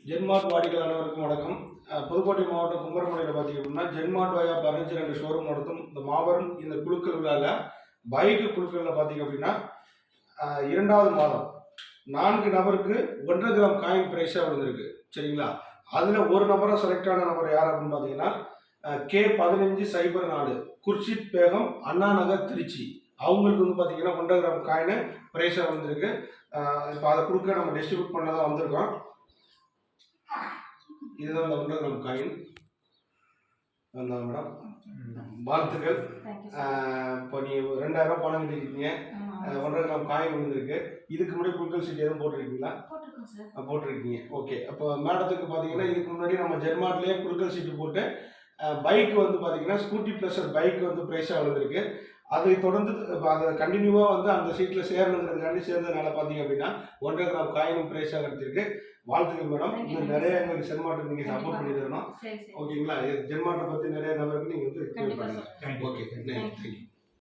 ஜென்மார்ட் வாடிக்கையாளர்களுக்கும் வணக்கம். புதுக்கோட்டை மாவட்டம் கும்பரமலையில் பார்த்தீங்க அப்படின்னா ஜென்மார்ட் வயா பர்னிச்சர் என்ற ஷோரூம் நடத்தும் இந்த மாபெரும் இந்த குழுக்கள் விழாவில் பைக்கு குழுக்களில் பார்த்தீங்க அப்படின்னா 2வது மாதம் 4 நபருக்கு 1.5 கிராம் காயின் ப்ரைஸாக விழுந்திருக்கு. சரிங்களா? அதில் ஒரு நபராக செலக்ட் ஆன நபர் யார் அப்படின்னு பார்த்தீங்கன்னா K1504 குர்ஷித் பேகம், அண்ணா நகர், திருச்சி. அவங்களுக்கு வந்து பார்த்தீங்கன்னா 1.5 கிராம் காயின் ப்ரைஸாக விழுந்திருக்கு. இப்போ அதை கொடுக்க நம்ம டிஸ்ட்ரிபியூட் பண்ண தான் வந்திருக்கோம். இதுதான் அந்த 1.5 கிராம் காயின். வந்தாங்க மேடம், வாழ்த்துக்கள். இப்போ நீங்கள் 2000 பணம் கட்டிருக்கீங்க, 1.5 கிராம் காயின் விழுந்திருக்கு. இதுக்கு முன்னாடி குழுக்கள் சீட் எதுவும் போட்டிருக்கீங்களா? போட்டிருக்கீங்க. ஓகே. அப்போ மேடத்துக்கு பார்த்தீங்கன்னா இதுக்கு முன்னாடி நம்ம ஜென்மார்ட்லேயே குழுக்கள் சீட்டு போட்டு பைக் வந்து பார்த்தீங்கன்னா ஸ்கூட்டி ப்ளஸர் பைக் வந்து ப்ரைஸாக விழுந்திருக்கு. அதை தொடர்ந்து அதை கண்டினியூவாக வந்து அந்த சீட்டில் சேரணுங்கிறதுக்காண்டி சேர்ந்ததுனால பார்த்தீங்க அப்படின்னா 1.5 கிராம் காயினும் ப்ரைஸாக கிடைச்சிருக்கு. வாழ்த்துக்கள் மேடம். இன்னும் நிறைய எங்களுக்கு ஜென்மார்ட்டுக்கு நீங்கள் சப்போர்ட் பண்ணி தரணும். ஓகேங்களா? ஜென்மார்ட்டை பற்றி நிறைய நபருக்கு நீங்கள் வந்து